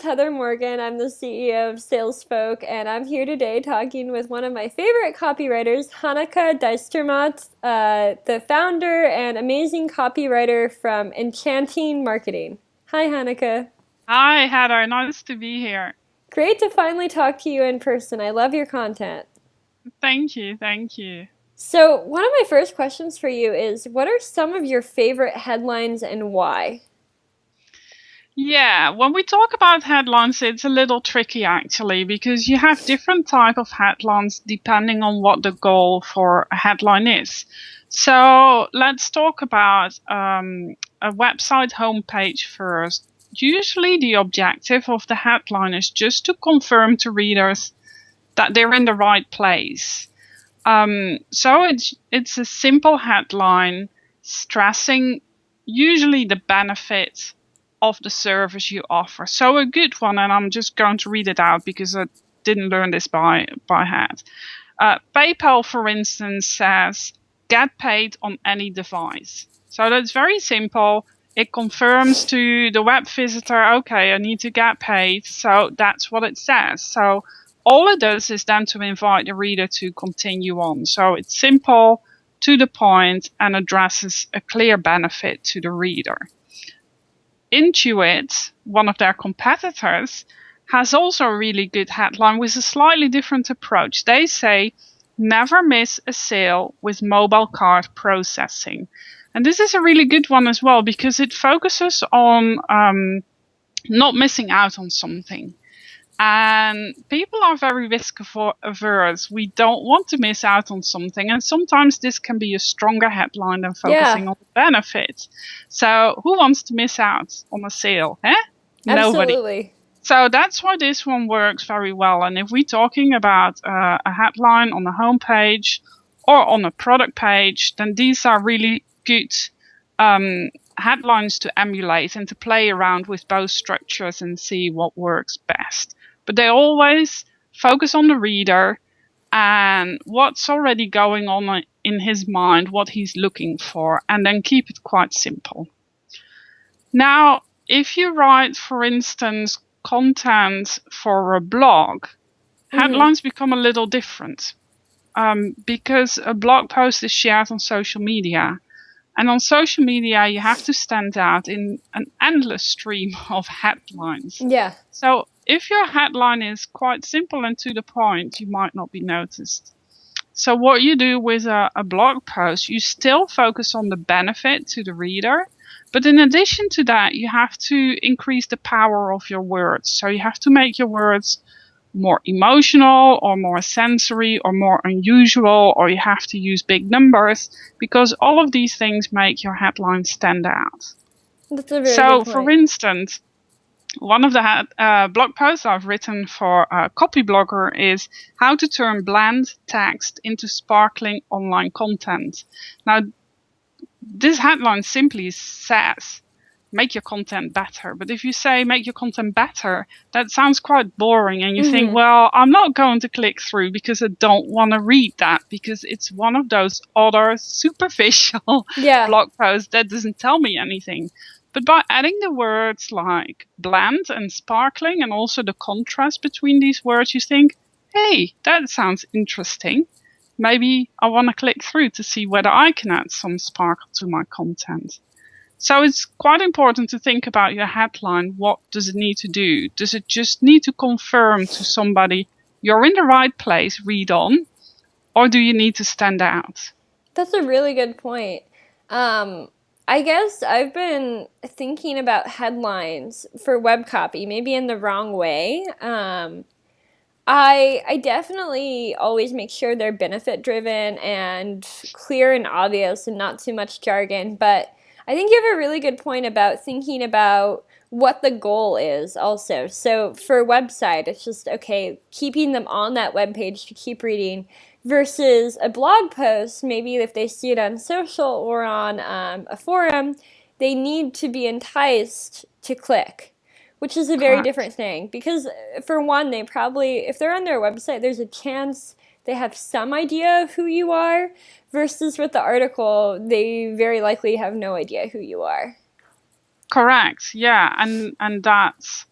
Heather Morgan. I'm the CEO of Salesfolk, and I'm here today talking with one of my favorite copywriters, Henneke Duistermaat, the founder and amazing copywriter from Enchanting Marketing. Hi, Henneke. Hi, Heather. Nice to be here. Great to finally talk to you in person. I love your content. Thank you. Thank you. So, one of my first questions for you is, what are some of your favorite headlines and why? Yeah, when we talk about headlines, it's a little tricky actually because you have different type of headlines depending on what the goal for a headline is. So let's talk about a website homepage first. Usually the objective of the headline is just to confirm to readers that they're in the right place. So it's a simple headline stressing usually the benefit of the service you offer. So a good one, and I'm just going to read it out because I didn't learn this by heart. PayPal, for instance, says get paid on any device. So that's very simple. It confirms to the web visitor, okay, I need to get paid. So that's what it says. So all it does is then to invite the reader to continue on. So it's simple, to the point, and addresses a clear benefit to the reader. Intuit, one of their competitors, has also a really good headline with a slightly different approach. They say, never miss a sale with mobile card processing. And this is a really good one as well because it focuses on not missing out on something. And people are very risk averse. We don't want to miss out on something. And sometimes this can be a stronger headline than Yeah, focusing on the benefit. So who wants to miss out on a sale? Eh? Nobody. absolutely. So that's why this one works very well. And if we're talking about a headline on a homepage or on a product page, then these are really good headlines to emulate and to play around with both structures and see what works best. But they always focus on the reader and what's already going on in his mind, what he's looking for, and then keep it quite simple. Now, if you write, for instance, content for a blog, headlines become a little different because a blog post is shared on social media. And on social media, you have to stand out in an endless stream of headlines. Yeah. So if your headline is quite simple and to the point, you might not be noticed. So what you do with a blog post, you still focus on the benefit to the reader. But in addition to that, you have to increase the power of your words. So you have to make your words more emotional or more sensory or more unusual, or you have to use big numbers because all of these things make your headline stand out. That's a very good So, for point. instance, one of the blog posts I've written for a copy blogger is how to turn bland text into sparkling online content. Now, this headline simply says, make your content better. But if you say make your content better, that sounds quite boring. And you think, well, I'm not going to click through because I don't want to read that because it's one of those other superficial Yeah, blog posts that doesn't tell me anything. But by adding the words like bland and sparkling and also the contrast between these words, you think, hey, that sounds interesting. Maybe I want to click through to see whether I can add some sparkle to my content. So it's quite important to think about your headline. What does it need to do? Does it just need to confirm to somebody you're in the right place, read on, or do you need to stand out? that's a really good point. I guess I've been thinking about headlines for web copy, maybe in the wrong way. I definitely always make sure they're benefit driven and clear and obvious and not too much jargon. But I think you have a really good point about thinking about what the goal is also. So for a website, it's just, okay, keeping them on that web page to keep reading versus a blog post. Maybe if they see it on social or on a forum, they need to be enticed to click, which is a very Correct. different thing. Because for one, they probably, if they're on their website, there's a chance they have some idea of who you are, versus with the article, they very likely have no idea who you are. Correct. Yeah. And that's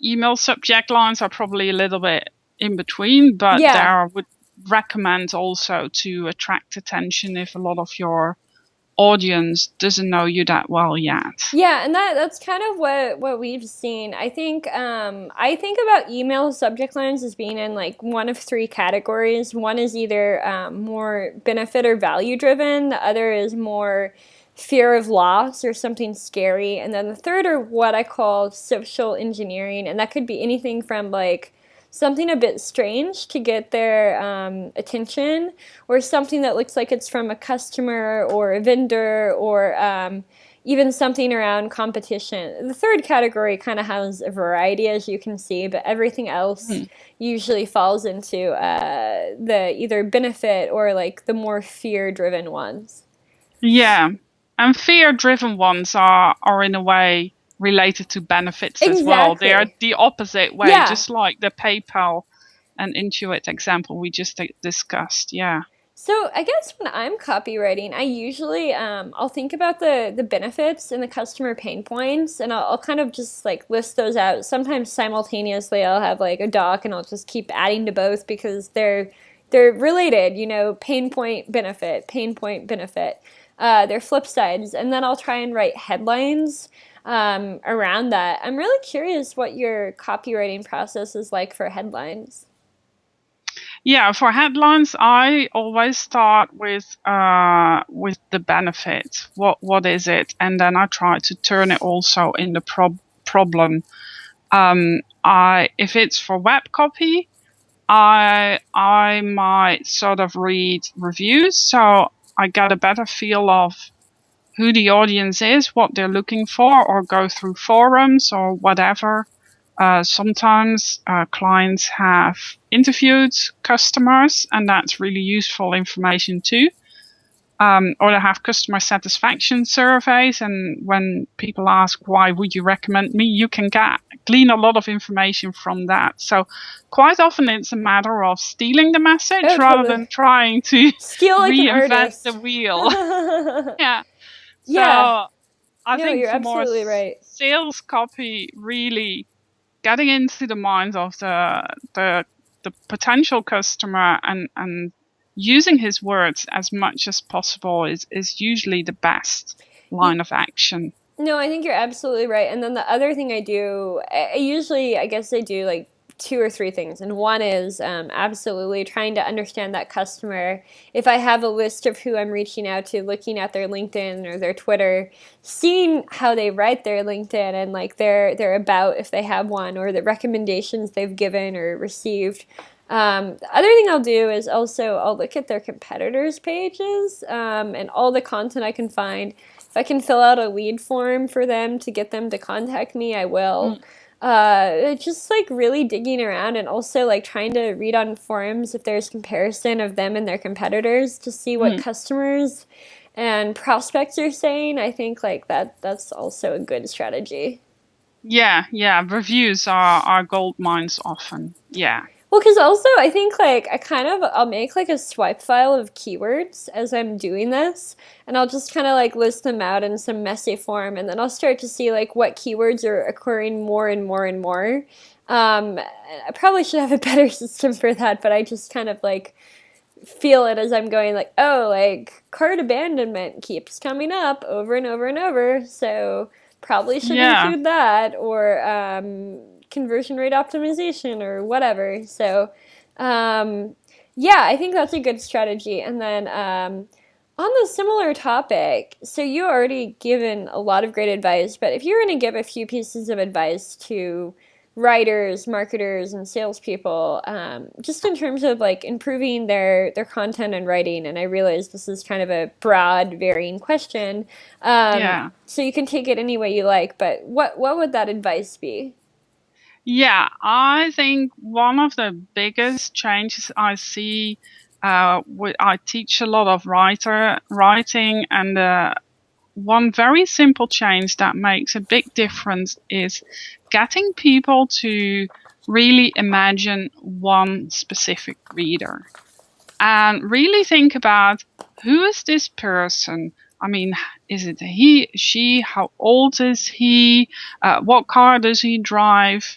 Email subject lines are probably a little bit in between, but there I would recommend also to attract attention if a lot of your audience doesn't know you that well yet. Yeah, and that's kind of what we've seen. I think about email subject lines as being in like one of three categories. One is either more benefit or value driven. The other is more fear of loss or something scary, and then the third are what I call social engineering, and that could be anything from like something a bit strange to get their attention, or something that looks like it's from a customer or a vendor, or even something around competition. The third category kind of has a variety, as you can see, but everything else usually falls into the either benefit or like the more fear-driven ones. Yeah, and fear-driven ones are in a way related to benefits as well. They are the opposite way, just like the PayPal and Intuit example we just discussed. Yeah. So I guess when I'm copywriting, I usually I'll think about the benefits and the customer pain points, and I'll kind of just like list those out. Sometimes simultaneously, I'll have like a doc, and I'll just keep adding to both because they're related. You know, pain point benefit, pain point benefit. They're flip sides, and then I'll try and write headlines around that. I'm really curious what your copywriting process is like for headlines. Yeah, for headlines, I always start with the benefit. What is it? And then I try to turn it also in the problem. If it's for web copy, I might sort of read reviews, so I get a better feel of who the audience is, what they're looking for, or go through forums or whatever. Sometimes clients have interviewed customers, and that's really useful information too. Or they have customer satisfaction surveys, and when people ask why would you recommend me, you can glean a lot of information from that. So quite often it's a matter of stealing the message rather than trying to reinvent the wheel. Yeah. So I think you're for absolutely more right. Sales copy, really getting into the minds of the potential customer and using his words as much as possible is usually the best line of action. No, I think you're absolutely right. And then the other thing I do, I guess I do like two or three things. And one is absolutely trying to understand that customer. If I have a list of who I'm reaching out to, looking at their LinkedIn or their Twitter, seeing how they write their LinkedIn and like their about, if they have one, or the recommendations they've given or received. The other thing I'll do is also I'll look at their competitors' pages and all the content I can find. If I can fill out a lead form for them to get them to contact me, I will. Just like really digging around, and also like trying to read on forums if there's comparison of them and their competitors to see what customers and prospects are saying. I think like that's also a good strategy. Yeah. Reviews are gold mines often. Yeah. Well, because also I think like I'll make like a swipe file of keywords as I'm doing this, and I'll just kind of like list them out in some messy form, and then I'll start to see like what keywords are occurring more and more and more. I probably should have a better system for that, but I just kind of like feel it as I'm going like, oh, like cart abandonment keeps coming up over and over and over, so probably should include that, or conversion rate optimization or whatever. So I think that's a good strategy. And then on the similar topic, so you already given a lot of great advice, but if you were going to give a few pieces of advice to writers, marketers, and salespeople, just in terms of like improving their content and writing, and I realize this is kind of a broad, varying question, so you can take it any way you like, but what would that advice be? Yeah, I think one of the biggest changes I see, I teach a lot of writing, and one very simple change that makes a big difference is getting people to really imagine one specific reader and really think about, who is this person? I mean, is it he, she? How old is he? What car does he drive?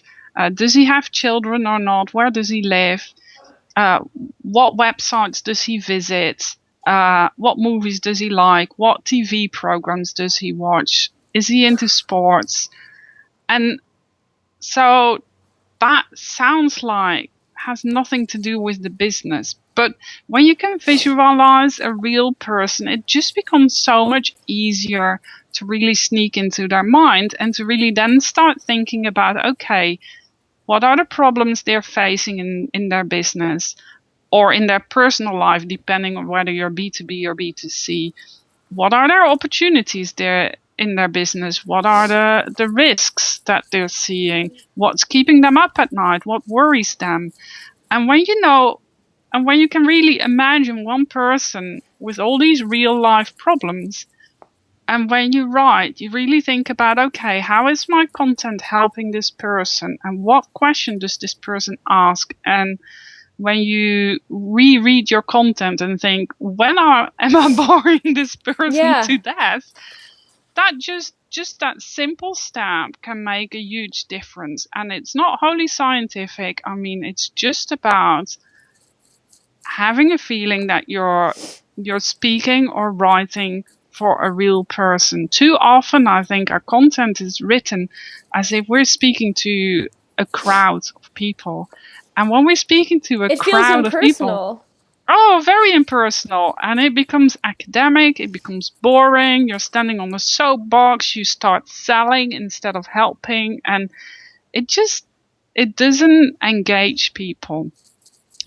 Does he have children or not? Where does he live? What websites does he visit? What movies does he like? What TV programs does he watch? Is he into sports? And so that sounds like has nothing to do with the business. But when you can visualize a real person, it just becomes so much easier to really sneak into their mind and to really then start thinking about, okay, what are the problems they're facing in their business or in their personal life, depending on whether you're B2B or B2C? What are their opportunities there in their business? What are the risks that they're seeing? What's keeping them up at night? What worries them? And when you know, and when you can really imagine one person with all these real life problems, and when you write, you really think about, okay, how is my content helping this person? And what question does this person ask? And when you reread your content and think, am I boring this person to death? That just that simple step can make a huge difference. And it's not wholly scientific. I mean, it's just about having a feeling that you're speaking or writing for a real person. Too often, I think our content is written as if we're speaking to a crowd of people. And when we're speaking to a crowd of people, very impersonal. And it becomes academic, it becomes boring. You're standing on a soapbox, you start selling instead of helping. And it doesn't engage people.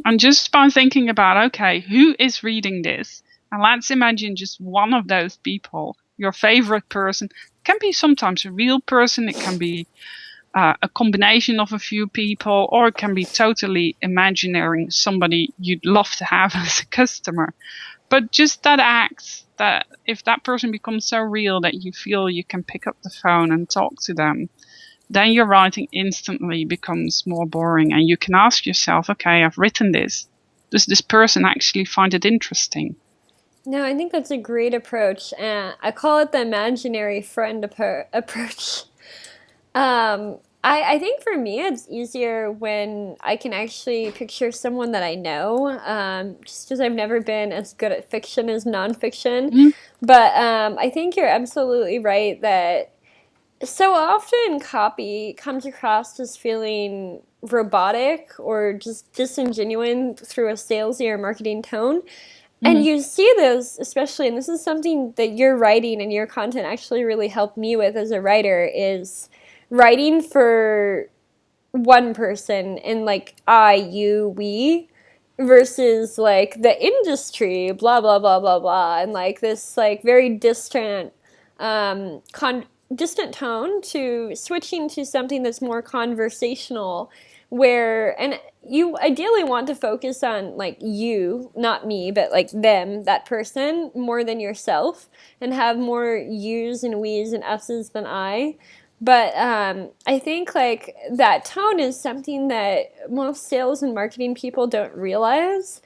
And just by thinking about, okay, who is reading this? And let's imagine just one of those people, your favorite person. It can be sometimes a real person. It can be a combination of a few people, or it can be totally imaginary, somebody you'd love to have as a customer. But just that act, that if that person becomes so real that you feel you can pick up the phone and talk to them, then your writing instantly becomes more boring. And you can ask yourself, okay, I've written this. Does this person actually find it interesting? No, I think that's a great approach. And I call it the imaginary friend approach. I think for me it's easier when I can actually picture someone that I know, just because I've never been as good at fiction as nonfiction. Mm-hmm. But I think you're absolutely right that so often copy comes across as feeling robotic or just disingenuine through a salesy or marketing tone. And you see this, especially, and this is something that your writing and your content actually really helped me with as a writer, is writing for one person and like I, you, we, versus like the industry, blah, blah, blah, blah, blah, and like this like very distant, distant tone to switching to something that's more conversational where, and you ideally want to focus on like you, not me, but like them, that person, more than yourself, and have more yous and we's and us's than I. But I think like that tone is something that most sales and marketing people don't realize.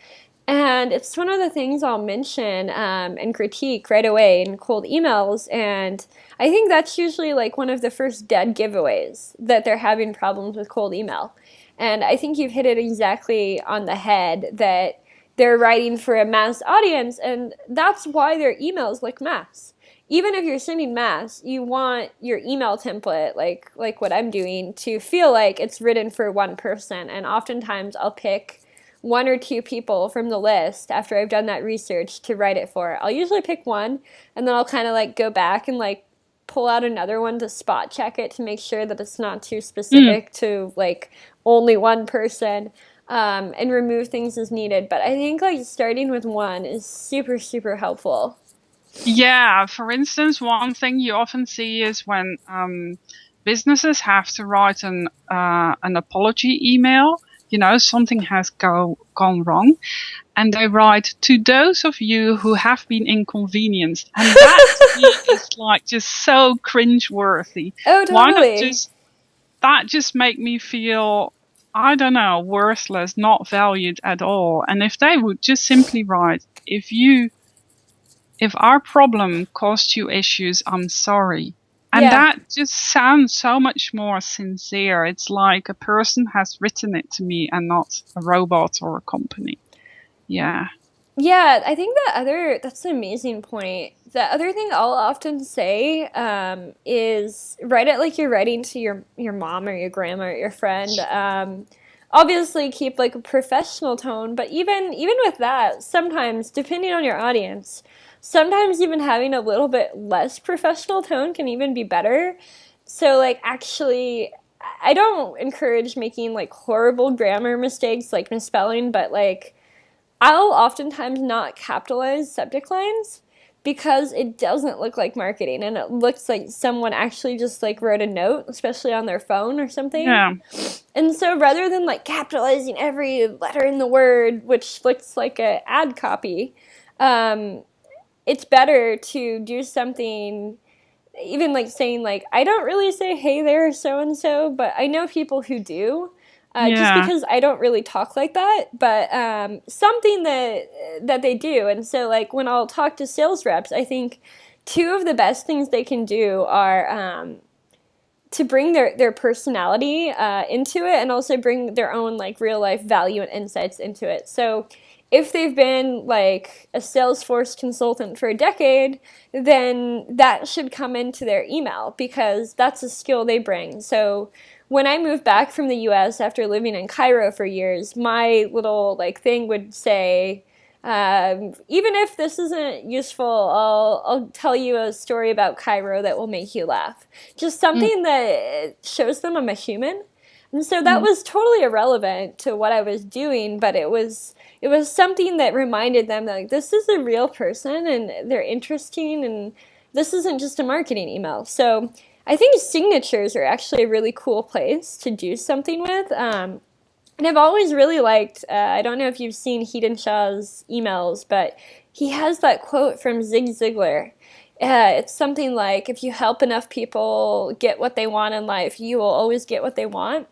And it's one of the things I'll mention and critique right away in cold emails. And I think that's usually like one of the first dead giveaways that they're having problems with cold email. And I think you've hit it exactly on the head that they're writing for a mass audience. And that's why their emails look mass. Even if you're sending mass, you want your email template, like what I'm doing, to feel like it's written for one person. And oftentimes I'll pick one or two people from the list after I've done that research to write it for. I'll usually pick one, and then I'll kind of like go back and like pull out another one to spot check it to make sure that it's not too specific to like only one person, and remove things as needed. But I think like starting with one is super, super helpful. Yeah, for instance, one thing you often see is when businesses have to write an apology email. You know, something has gone wrong, and they write, "To those of you who have been inconvenienced," and that to me is like just so cringeworthy. Oh, totally. Why not that just make me feel, I don't know, worthless, not valued at all? And if they would just simply write, "If you if our problem caused you issues, I'm sorry. And Yeah. that just sounds so much more sincere. It's like a person has written it to me and not a robot or a company. Yeah. Yeah, I think that's an amazing point. The other thing I'll often say is write it like you're writing to your mom or your grandma or your friend. Obviously, keep like a professional tone, but even with that, sometimes depending on your audience, sometimes even having a little bit less professional tone can even be better. So like actually, I don't encourage making like horrible grammar mistakes like misspelling, but like I'll oftentimes not capitalize subject lines because it doesn't look like marketing and it looks like someone actually just like wrote a note, especially on their phone or something. Yeah. And so rather than like capitalizing every letter in the word, which looks like a ad copy, um, it's better to do something even like saying like I don't really say hey there so and so, but I know people who do. Just Yeah. because I don't really talk like that, but something that they do, and so like when I'll talk to sales reps, I think two of the best things they can do are to bring their personality into it and also bring their own like real life value and insights into it. So if they've been like a Salesforce consultant for a decade, then that should come into their email because that's a skill they bring. So when I moved back from the US after living in Cairo for years, my little like thing would say, even if this isn't useful, I'll tell you a story about Cairo that will make you laugh. Just Mm, something that shows them I'm a human. And so that mm. was totally irrelevant to what I was doing, but it was something that reminded them that like this is a real person and they're interesting and this isn't just a marketing email. So I think signatures are actually a really cool place to do something with. And I've always really liked, I don't know if you've seen Heaton Shaw's emails, but he has that quote from Zig Ziglar. It's something like, if you help enough people get what they want in life, you will always get what they want.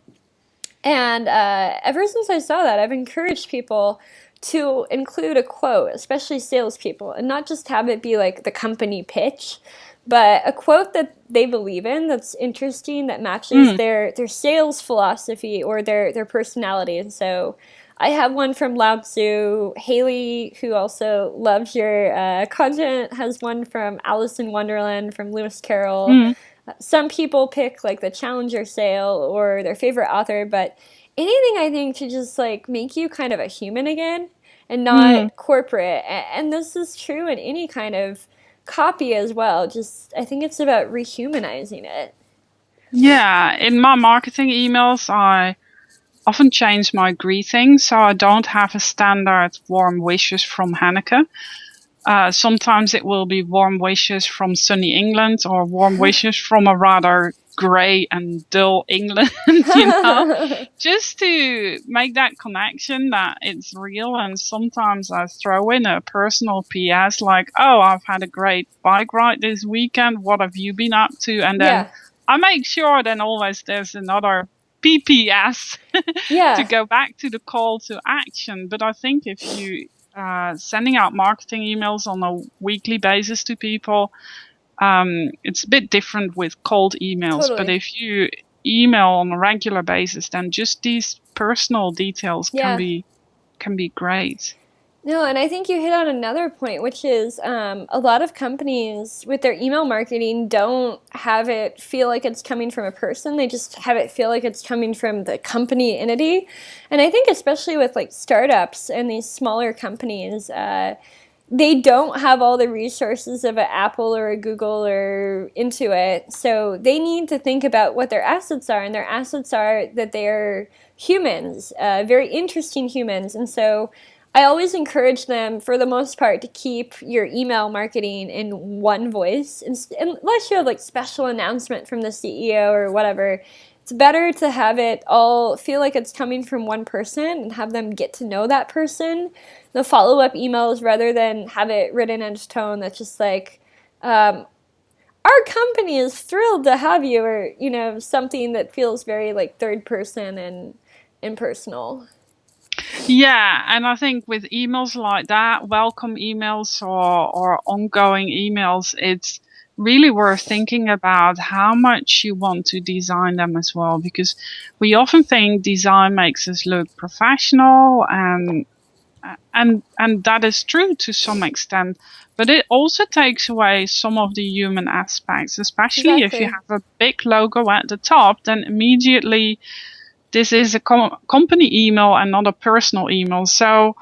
And ever since I saw that, I've encouraged people to include a quote, especially salespeople, and not just have it be like the company pitch, but a quote that they believe in that's interesting, that matches Mm. their sales philosophy or their personality. And so I have one from Lao Tzu. Haley, who also loves your content, has one from Alice in Wonderland from Lewis Carroll. Mm. Some people pick like the Challenger sale or their favorite author, but anything I think to just like make you kind of a human again and Mm. not corporate. And this is true in any kind of copy as well. Just I think it's about rehumanizing it. Yeah. In my marketing emails, I often change my greeting so I don't have a standard warm wishes from Henneke. Sometimes it will be warm wishes from sunny England or warm wishes from a rather grey and dull England, just to make that connection that it's real. And sometimes I throw in a personal PS like, oh, I've had a great bike ride this weekend. What have you been up to? And then Yeah. I make sure then always there's another PPS to Yeah. go back to the call to action. But I think if you sending out marketing emails on a weekly basis to people, it's a bit different with cold emails. But Totally. if you email on a regular basis, then just these personal details can Yeah. be great. No, and I think you hit on another point, which is a lot of companies with their email marketing don't have it feel like it's coming from a person. They just have it feel like it's coming from the company entity. And I think especially with like startups and these smaller companies, they don't have all the resources of an Apple or a Google or Intuit. So they need to think about what their assets are. And their assets are that they're humans, very interesting humans. And so I always encourage them, for the most part, to keep your email marketing in one voice, unless you have like special announcement from the CEO or whatever. It's better to have it all feel like it's coming from one person and have them get to know that person. The follow-up emails, rather than have it written in a tone that's just like, our company is thrilled to have you, or something that feels very like third person and impersonal. Yeah, and I think with emails like that, welcome emails or ongoing emails, it's really worth thinking about how much you want to design them as well, because we often think design makes us look professional, and that is true to some extent, but it also takes away some of the human aspects, especially if you Exactly. have a big logo at the top, then immediately this is a company email and not a personal email. So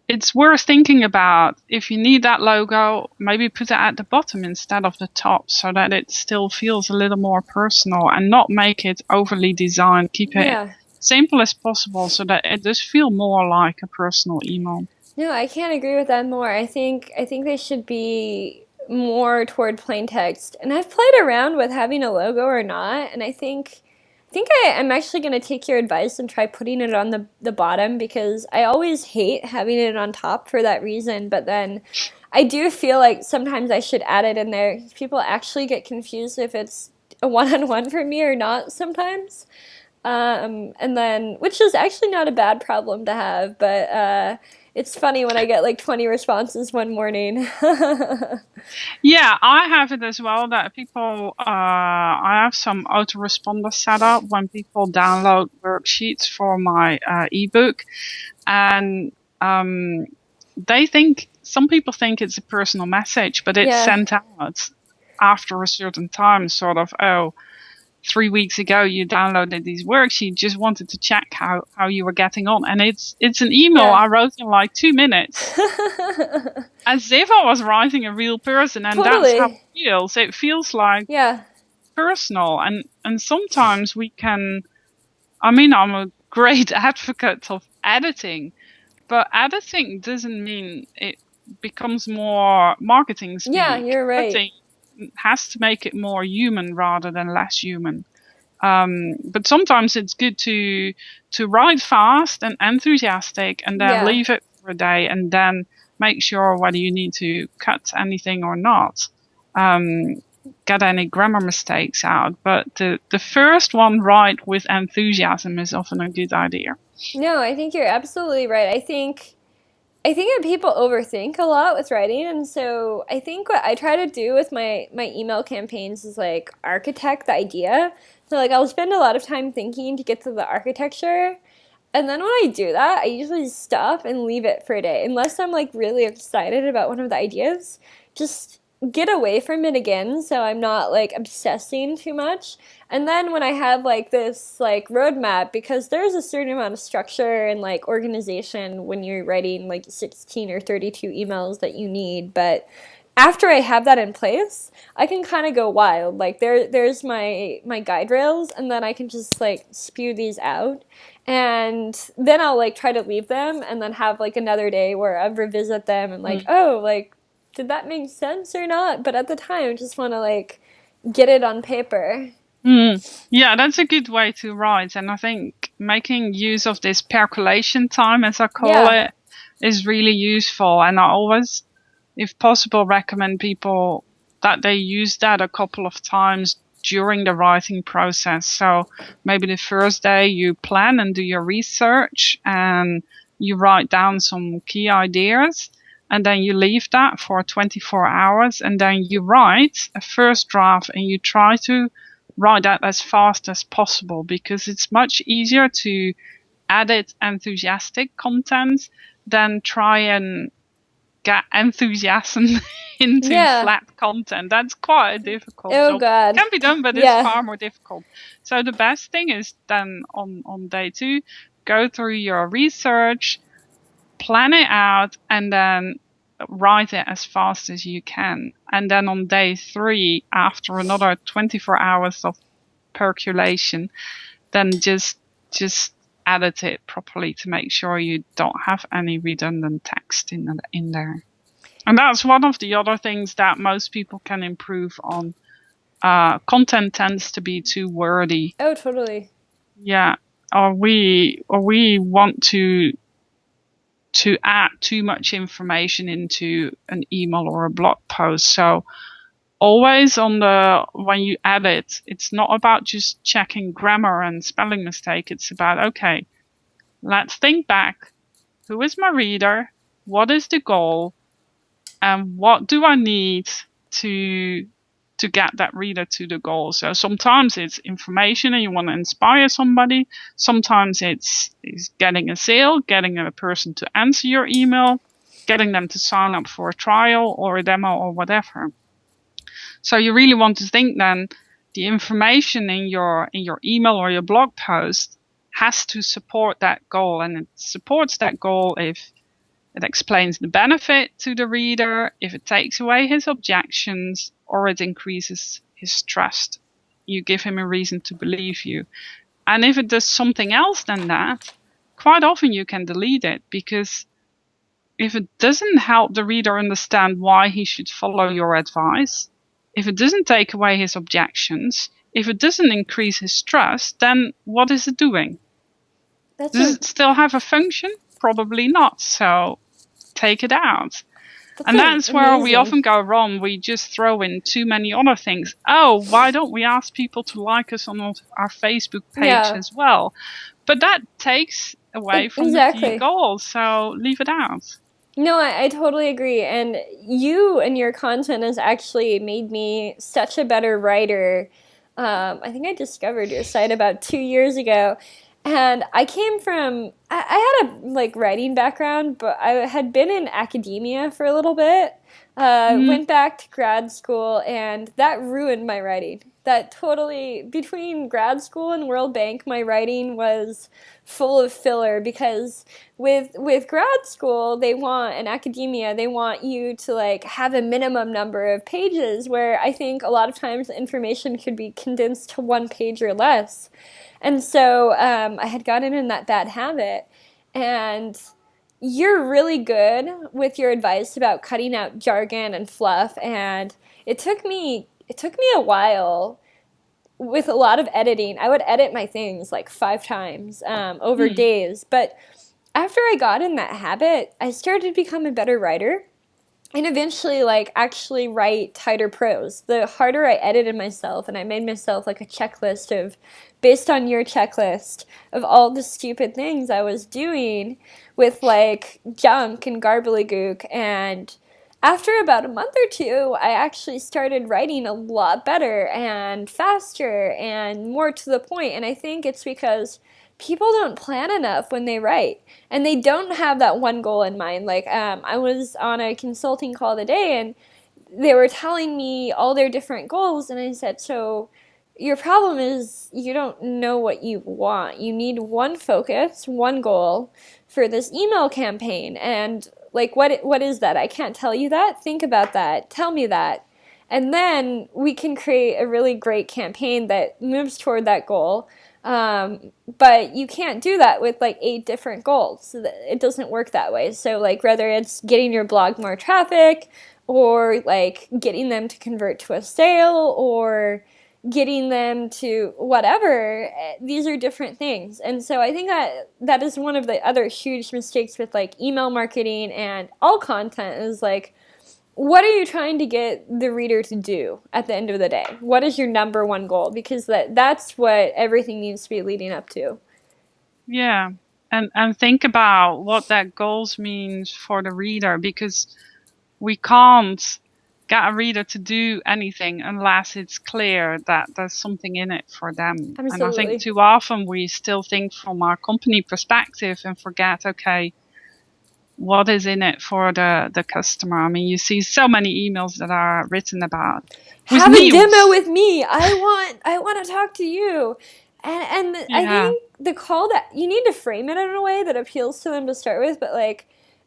it's worth thinking about, if you need that logo, maybe put it at the bottom instead of the top, so that it still feels a little more personal, and not make it overly designed. Keep it Yeah. simple as possible so that it does feel more like a personal email. No, I can't agree with that more. I think they should be more toward plain text. And I've played around with having a logo or not, and I'm actually going to take your advice and try putting it on the bottom, because I always hate having it on top for that reason. But then I do feel like sometimes I should add it in there. People actually get confused if it's a one-on-one for me or not sometimes. And then, which is actually not a bad problem to have, but it's funny when I get like 20 responses one morning. Yeah, I have it as well, that people, I have some autoresponder set up when people download worksheets for my ebook. And some people think it's a personal message, but it's Yeah, sent out after a certain time, sort of, oh, 3 weeks ago you downloaded these worksheets, just wanted to check how you were getting on. And it's an email yeah. I wrote in like 2 minutes, as if I was writing a real person, and that's how Totally. it feels. It feels like Yeah, personal, and sometimes we can. I mean, I'm a great advocate of editing, but editing doesn't mean it becomes more marketing yeah, speak. you're right. Editing has to make it more human rather than less human. But sometimes it's good to write fast and enthusiastic, and then Yeah. leave it for a day, and then make sure whether you need to cut anything or not. Um, get any grammar mistakes out. But the first one right with enthusiasm is often a good idea. No, I think you're absolutely right. I think that people overthink a lot with writing, and so I think what I try to do with my email campaigns is like architect the idea. So like I'll spend a lot of time thinking to get to the architecture, and then when I do that, I usually stop and leave it for a day. Unless I'm like really excited about one of the ideas, just get away from it again so I'm not like obsessing too much. And then when I have like this like roadmap, because there's a certain amount of structure and like organization when you're writing like 16 or 32 emails that you need, but after I have that in place, I can kind of go wild. Like there's my guide rails, and then I can just like spew these out, and then I'll like try to leave them, and then have like another day where I revisit them and like, Mm. oh, like did that make sense or not? But at the time, I just want to like get it on paper. Mm. Yeah, that's a good way to write. And I think making use of this percolation time, as I call Yeah, it, is really useful. And I always, if possible, recommend people that they use that a couple of times during the writing process. So maybe the first day you plan and do your research and you write down some key ideas, and then you leave that for 24 hours, and then you write a first draft, and you try to write that as fast as possible, because it's much easier to edit enthusiastic content than try and get enthusiasm into yeah. flat content. That's quite a difficult Oh job. God. Can be done, but it's Yeah. far more difficult. So the best thing is then on day 2, go through your research, plan it out, and then write it as fast as you can. And then on day 3, after another 24 hours of percolation, then just edit it properly to make sure you don't have any redundant text in there. And that's one of the other things that most people can improve on. Content tends to be too wordy. Oh, totally. Yeah, or we want to add too much information into an email or a blog post. So always when you edit, it's not about just checking grammar and spelling mistake. It's about, okay, let's think back. who is my reader? What is the goal? And what do I need to get that reader to the goal? So sometimes it's information and you want to inspire somebody. Sometimes it's getting a sale, getting a person to answer your email, getting them to sign up for a trial or a demo or whatever. So you really want to think then the information in your email or your blog post has to support that goal, and it supports that goal if it explains the benefit to the reader, if it takes away his objections, or it increases his trust. You give him a reason to believe you. And if it does something else than that, quite often you can delete it, because if it doesn't help the reader understand why he should follow your advice, if it doesn't take away his objections, if it doesn't increase his trust, then what is it doing? Does it still have a function? Probably not. So take it out. And that's where we often go wrong. We just throw in too many other things. Oh, why don't we ask people to like us on our Facebook page as well? But that takes away from the key goal. So leave it out. No, I totally agree. And you and your content has actually made me such a better writer. I think I discovered your site about 2 years ago. And I came from, I had a writing background, but I had been in academia for a little bit. Went back to grad school, and that ruined my writing. That totally, between grad school and World Bank, my writing was full of filler, because with grad school, they want, in academia, they want you to have a minimum number of pages, where I think a lot of times the information could be condensed to 1 page or less. And so I had gotten in that bad habit, and you're really good with your advice about cutting out jargon and fluff, and it took me a while with a lot of editing. I would edit my things 5 times over days, but after I got in that habit, I started to become a better writer. And eventually, actually write tighter prose. The harder I edited myself, and I made myself a checklist of, based on your checklist, of all the stupid things I was doing with junk and garbly-gook. And after about a month or 2, I actually started writing a lot better and faster and more to the point. And I think it's because people don't plan enough when they write, and they don't have that one goal in mind. I was on a consulting call today, and they were telling me all their different goals, and I said, so your problem is you don't know what you want. You need one focus, one goal for this email campaign. And what is that? I can't tell you that. Think about that. Tell me that. And then we can create a really great campaign that moves toward that goal. But you can't do that with 8 different goals. It doesn't work that way. So whether it's getting your blog more traffic, or getting them to convert to a sale, or getting them to whatever, these are different things. And so I think that is one of the other huge mistakes with email marketing and all content is what are you trying to get the reader to do at the end of the day? What is your number one goal? Because that's what everything needs to be leading up to. Yeah. And think about what that goals means for the reader, because we can't get a reader to do anything unless it's clear that there's something in it for them. Absolutely. And I think too often we still think from our company perspective and forget, okay, what is in it for the customer? I mean, you see so many emails that are written about, have a demo with me. I want to talk to you. And I think the call that you need to frame it in a way that appeals to them to start with, but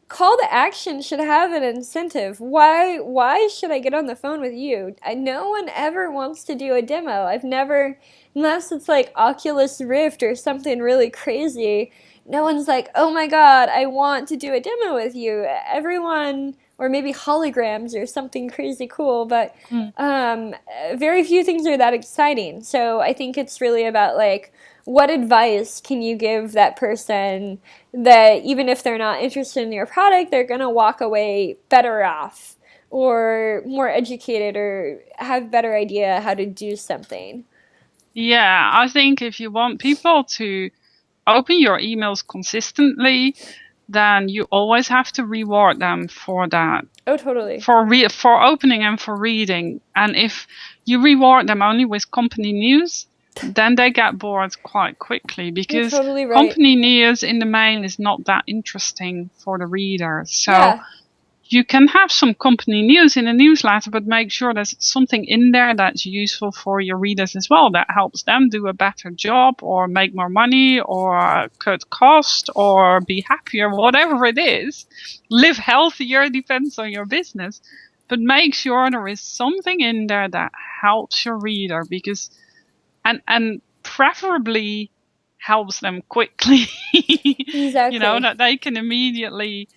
call to action should have an incentive. Why should I get on the phone with you? No one ever wants to do a demo. I've never, unless it's Oculus Rift or something really crazy, no one's oh my god, I want to do a demo with you. Everyone, or maybe holograms or something crazy cool, but very few things are that exciting. So I think it's really about what advice can you give that person that even if they're not interested in your product, they're going to walk away better off, or more educated, or have better idea how to do something. Yeah, I think if you want people to open your emails consistently, then you always have to reward them for that. Oh, totally. For opening and for reading. And if you reward them only with company news, then they get bored quite quickly, You're because totally right. company news in the main is not that interesting for the reader. So Yeah. you can have some company news in a newsletter, but make sure there's something in there that's useful for your readers as well, that helps them do a better job or make more money or cut cost or be happier, whatever it is. Live healthier, depends on your business. But make sure there is something in there that helps your reader, because and preferably helps them quickly. Exactly. That they can immediately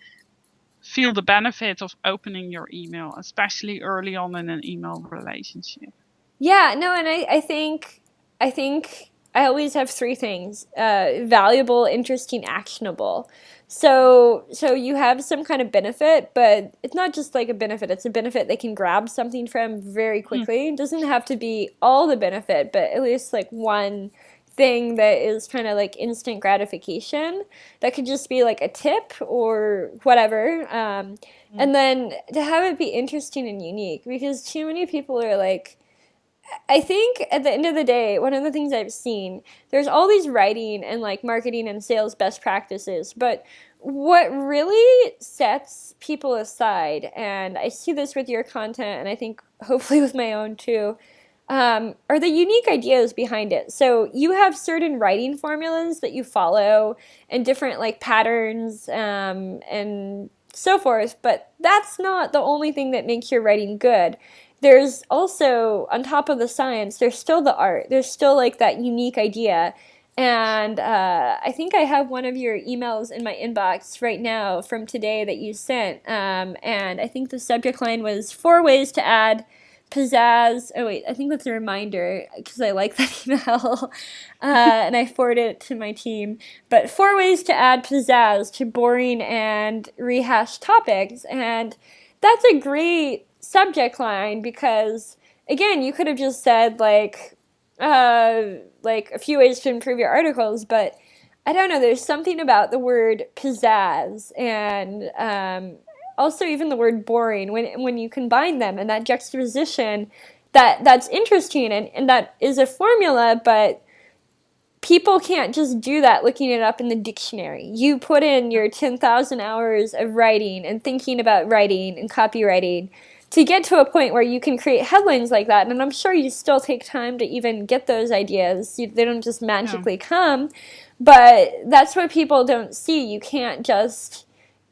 feel the benefit of opening your email, especially early on in an email relationship. Yeah, no, and I think I always have three things: valuable, interesting, actionable. So you have some kind of benefit, but it's not just like a benefit. It's a benefit they can grab something from very Mm. quickly. It doesn't have to be all the benefit, but at least like one thing that is kind of like instant gratification. That could just be like a tip or whatever. Mm. And then to have it be interesting and unique, because too many people are like, I think at the end of the day, one of the things I've seen, there's all these writing and like marketing and sales best practices, but what really sets people aside, and I see this with your content, and I think hopefully with my own too, are the unique ideas behind it. So you have certain writing formulas that you follow and different like patterns and so forth, but that's not the only thing that makes your writing good. There's also, on top of the science, there's still the art. There's still like that unique idea. And I think I have one of your emails in my inbox right now from today that you sent. And I think the subject line was 4 ways to add pizzazz. Oh, wait, I think that's a reminder because I like that email. And I forwarded it to my team. But 4 ways to add pizzazz to boring and rehashed topics. And that's a great subject line because, again, you could have just said like a few ways to improve your articles, but I don't know. There's something about the word pizzazz and also even the word boring when you combine them and that juxtaposition that's interesting and that is a formula, but people can't just do that looking it up in the dictionary. You put in your 10,000 hours of writing and thinking about writing and copywriting to get to a point where you can create headlines like that. And I'm sure you still take time to even get those ideas. They don't just Yeah. magically come. But that's what people don't see. You can't just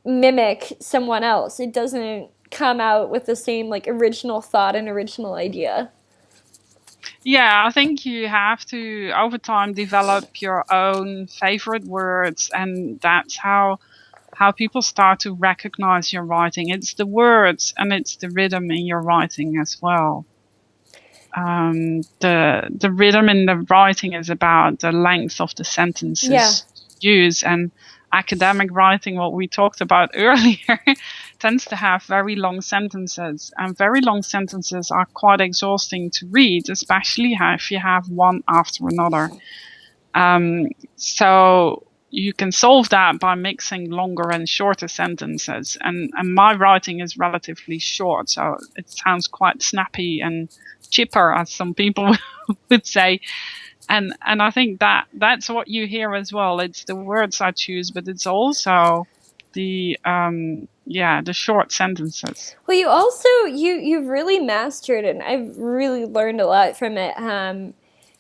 mimic someone else. It doesn't come out with the same like original thought and original idea. Yeah, I think you have to, over time, develop your own favorite words, and that's how people start to recognize your writing. It's the words and it's the rhythm in your writing as well. The rhythm in the writing is about the length of the Yeah. sentences used, and academic writing, what we talked about earlier, tends to have very long sentences, and very long sentences are quite exhausting to read, especially if you have one after another. So you can solve that by mixing longer and shorter sentences. And my writing is relatively short, so it sounds quite snappy and chipper, as some people would say. And I think that's what you hear as well. It's the words I choose, but it's also the the short sentences. Well, you also you've really mastered it, and I've really learned a lot from it.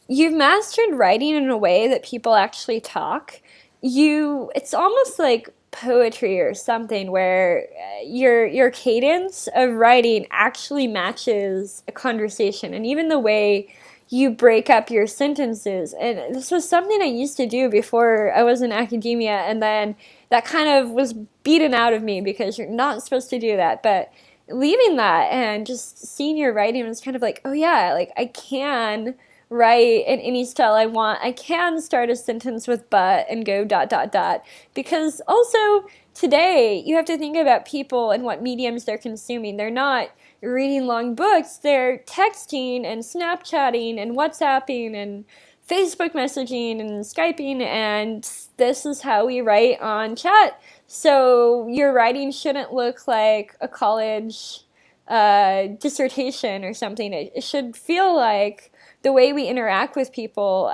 You've mastered writing in a way that people actually talk. It's almost like poetry or something where your cadence of writing actually matches a conversation, and even the way you break up your sentences. And this was something I used to do before I was in academia, and then that kind of was beaten out of me because you're not supposed to do that. But leaving that and just seeing your writing was kind of like, oh yeah, like I can write in any style I want. I can start a sentence with but and go dot dot dot. Because also today you have to think about people and what mediums they're consuming. They're not reading long books, they're texting and Snapchatting and WhatsApping and Facebook messaging and Skyping, and this is how we write on chat So your writing shouldn't look like a college dissertation or something. It should feel like the way we interact with people,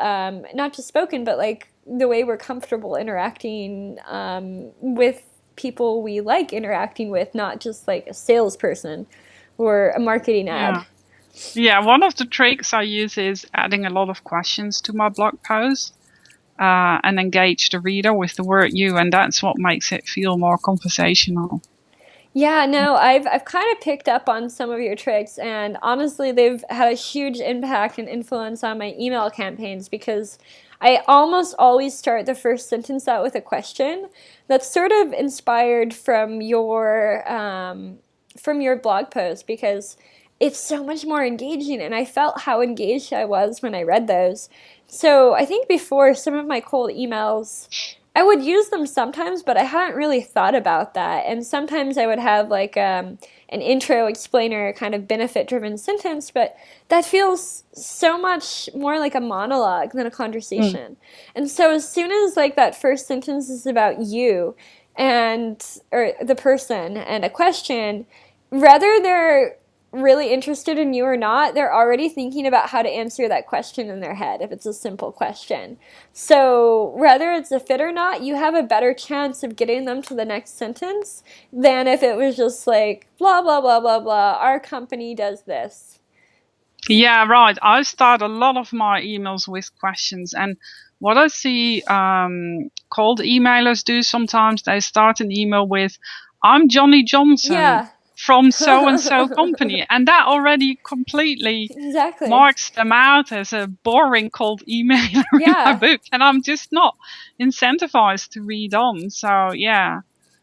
not just spoken, but like the way we're comfortable interacting with people we like interacting with, not just like a salesperson or a marketing ad. Yeah. Yeah, one of the tricks I use is adding a lot of questions to my blog post and engage the reader with the word you, and that's what makes it feel more conversational. Yeah, no, I've kind of picked up on some of your tricks, and honestly, they've had a huge impact and influence on my email campaigns because I almost always start the first sentence out with a question that's sort of inspired from your blog post because it's so much more engaging, and I felt how engaged I was when I read those. So I think before some of my cold emails, I would use them sometimes, but I hadn't really thought about that. And sometimes I would have like an intro explainer kind of benefit driven sentence, but that feels so much more like a monologue than a conversation. And so as soon as like that first sentence is about you and or the person and a question, whether they're really interested in you or not, they're already thinking about how to answer that question in their head if it's a simple question. So whether it's a fit or not, you have a better chance of getting them to the next sentence than if it was just like, blah, blah, blah, blah, blah, our company does this. Yeah, right. I start a lot of my emails with questions, and what I see cold emailers do sometimes, they start an email with, "I'm Johnny Johnson Yeah. from so and so company," and that already completely Exactly. marks them out as a boring cold emailer in my Yeah. book, and I'm just not incentivized to read on. So yeah.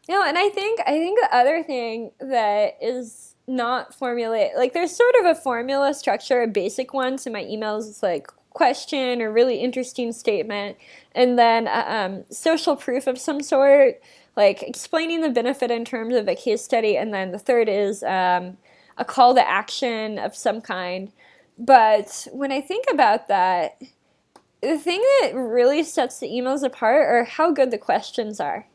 No, and I think the other thing that is not formulate like there's sort of a formula structure, a basic one. So my emails is like question or really interesting statement, and then social proof of some sort, like explaining the benefit in terms of a case study, and then the third is a call to action of some kind. But when I think about that, the thing that really sets the emails apart are how good the questions are.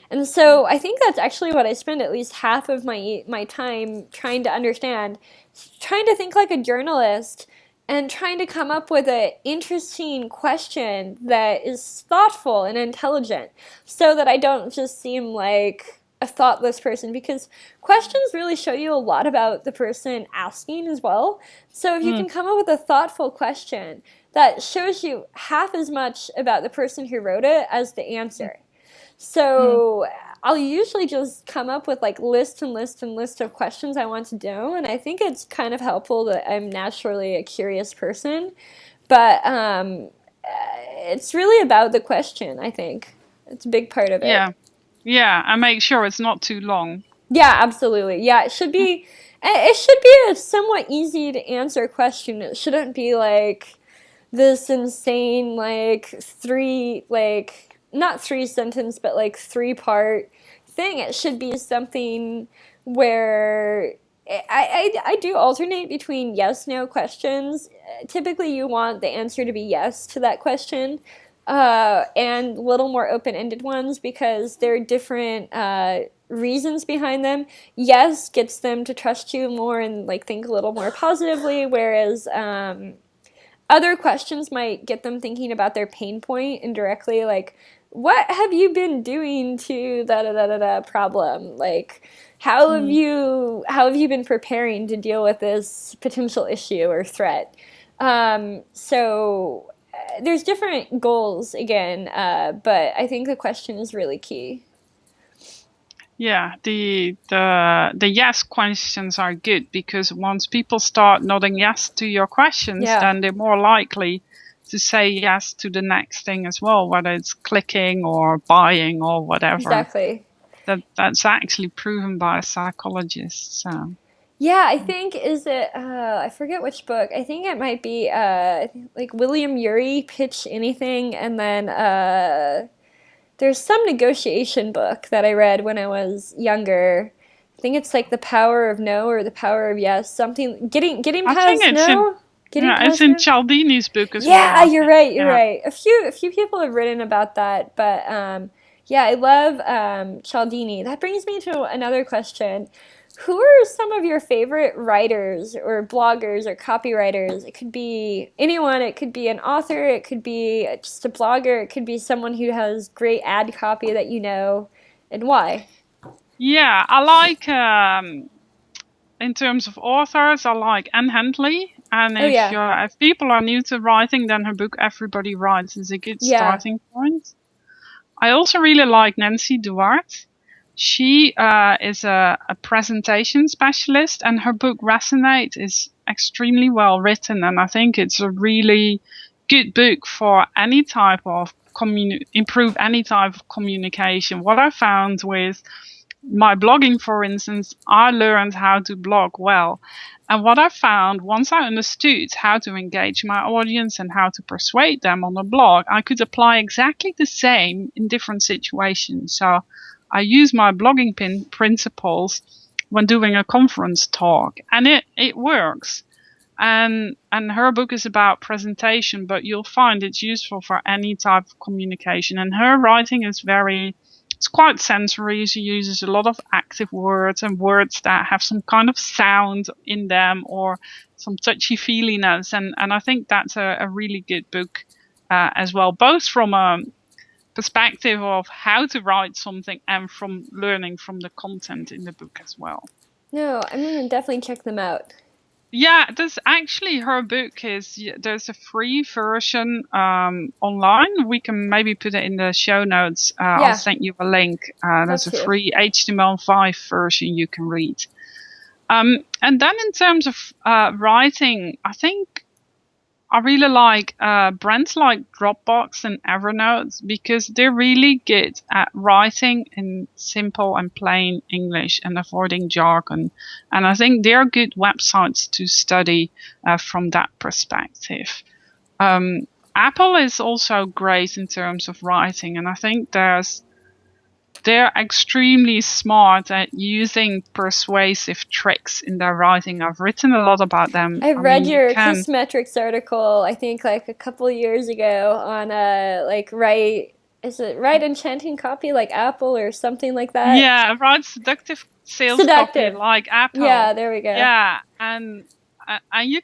And so I think that's actually what I spend at least half of my time trying to understand, trying to think like a journalist and trying to come up with an interesting question that is thoughtful and intelligent so that I don't just seem like a thoughtless person, because questions really show you a lot about the person asking as well. So if you can come up with a thoughtful question that shows you half as much about the person who wrote it as the answer. So I'll usually just come up with like list and list and list of questions I want to know, and I think it's kind of helpful that I'm naturally a curious person. But it's really about the question, I think. It's a big part of it. Yeah. Yeah, and make sure it's not too long. Yeah, absolutely. Yeah, it should be a somewhat easy to answer question. It shouldn't be like this insane like three like not three sentence but like three part thing. It should be something where I do alternate between yes no questions. Typically you want the answer to be yes to that question, and little more open-ended ones because there are different reasons behind them. Yes gets them to trust you more and like think a little more positively, whereas other questions might get them thinking about their pain point indirectly, like, what have you been doing to da da da da da problem? Like, how have you been preparing to deal with this potential issue or threat? So there's different goals again, but I think the question is really key. Yeah, the yes questions are good because once people start nodding yes to your questions, Yeah. then they're more likely to say yes to the next thing as well, whether it's clicking or buying or whatever. Exactly. That's actually proven by a psychologist. So. Yeah, I think I forget which book. I think it might be like William Ury, Pitch Anything, and then there's some negotiation book that I read when I was younger. I think it's like The Power of No or The Power of Yes, something getting I think past it's no. it's in Cialdini's book as well. Yeah, you're right. You're Yeah. right. A few people have written about that, but Yeah, I love Cialdini. That brings me to another question. Who are some of your favorite writers or bloggers or copywriters? It could be anyone. It could be an author. It could be just a blogger. It could be someone who has great ad copy that you know, and why. Yeah, I like in terms of authors, I like Anne Handley. And Oh yeah, if people are new to writing, then her book Everybody Writes is a good yeah, starting point. I also really like Nancy Duarte. She is a presentation specialist, and her book Resonate is extremely well written. And I think it's a really good book for any type of improve any type of communication. What I found with my blogging, for instance, I learned how to blog well. And what I found, once I understood how to engage my audience and how to persuade them on a blog, I could apply exactly the same in different situations. So I use my blogging principles when doing a conference talk, and it works. And her book is about presentation, but you'll find it's useful for any type of communication. And her writing is it's quite sensory. She uses a lot of active words and words that have some kind of sound in them or some touchy feeliness. And I think that's a really good book as well, both from a perspective of how to write something and from learning from the content in the book as well. no, I'm gonna definitely check them out. Yeah, there's actually her book there's a free version online. We can maybe put it in the show notes. I'll Yeah, send you a link. love There's a to. free HTML5 version you can read. And then in terms of writing, I think I really like brands like Dropbox and Evernote because they're really good at writing in simple and plain English and avoiding jargon. And I think they're good websites to study from that perspective. Apple is also great in terms of writing, and I think they're extremely smart at using persuasive tricks in their writing. I've written a lot about them. I I read mean, you your can. Kiss Metrics article, I think like a couple years ago on like write is it write enchanting copy like Apple or something like that? Yeah, write seductive sales copy Seductive. like Apple. Yeah, there we go. Yeah, and you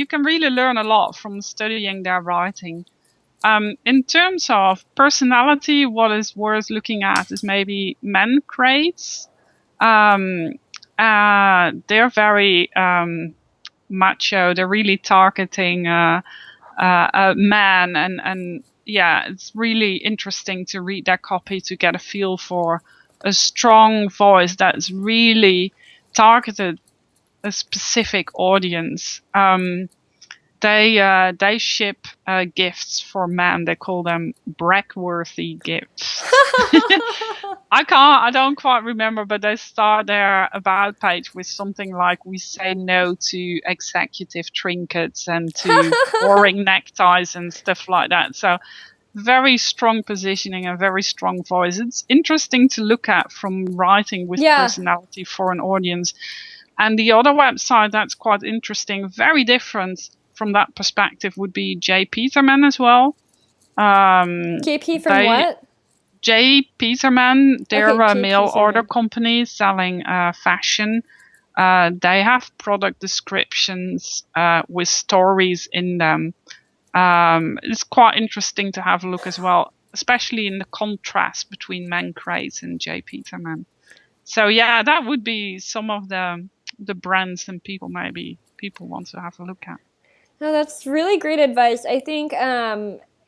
can really learn a lot from studying their writing. In terms of personality, what is worth looking at is maybe men crates. Um, they're very macho. They're really targeting a man, and yeah, it's really interesting to read their copy to get a feel for a strong voice that's really targeted a specific audience. They ship gifts for men. They call them brag-worthy gifts. I don't quite remember, but they start their about page with something like, "We say no to executive trinkets and to boring neckties and stuff like that." So very strong positioning and very strong voice. It's interesting to look at from writing with Yeah. personality for an audience. And the other website that's quite interesting, very different from that perspective, would be J. Peterman as well. JP from They what? J. Peterman, they're Okay, a J mail order Peterman. company selling fashion. They have product descriptions with stories in them. It's quite interesting to have a look as well, especially in the contrast between Man Crates and J. Peterman. So yeah, that would be some of the brands and people want to have a look at. No, that's really great advice. I think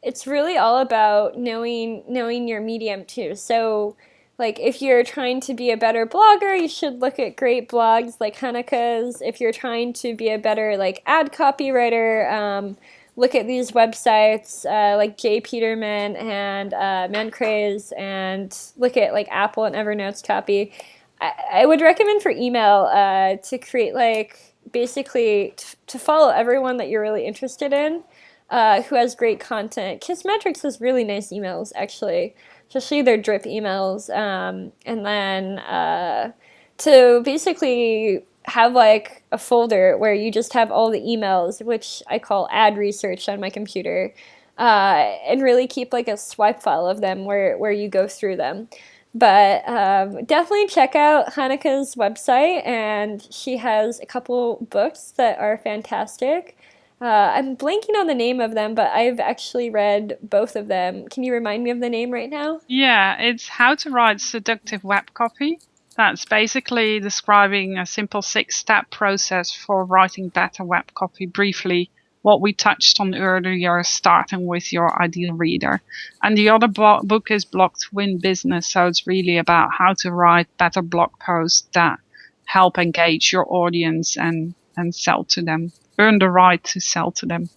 it's really all about knowing your medium too. So, like if you're trying to be a better blogger, you should look at great blogs like Henneke's. If you're trying to be a better like ad copywriter, look at these websites like J. Peterman and Mancraze, and look at like Apple and Evernote's copy. I would recommend for email to create like basically to follow everyone that you're really interested in who has great content. Kissmetrics has really nice emails actually, especially their drip emails. And then to basically have like a folder where you just have all the emails, which I call ad research on my computer. and really keep like a swipe file of them where you go through them. But definitely check out Hanneke's website, and she has a couple books that are fantastic. I'm blanking on the name of them, but I've actually read both of them. Can you remind me of the name right now? Yeah, it's How to Write Seductive Web Copy. That's basically describing a simple 6-step process for writing better web copy. Briefly, what we touched on earlier, starting with your ideal reader. And the other book is Blog to Win Business. So it's really about how to write better blog posts that help engage your audience and sell to them, earn the right to sell to them.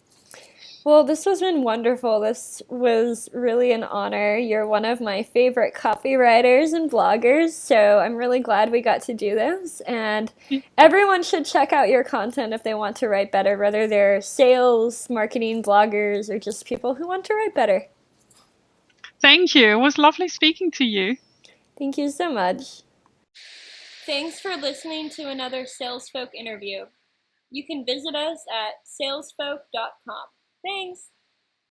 Well, this has been wonderful. This was really an honor. You're one of my favorite copywriters and bloggers, so I'm really glad we got to do this. And everyone should check out your content if they want to write better, whether they're sales, marketing, bloggers, or just people who want to write better. Thank you. It was lovely speaking to you. Thank you so much. Thanks for listening to another Salesfolk interview. You can visit us at salesfolk.com. Thanks.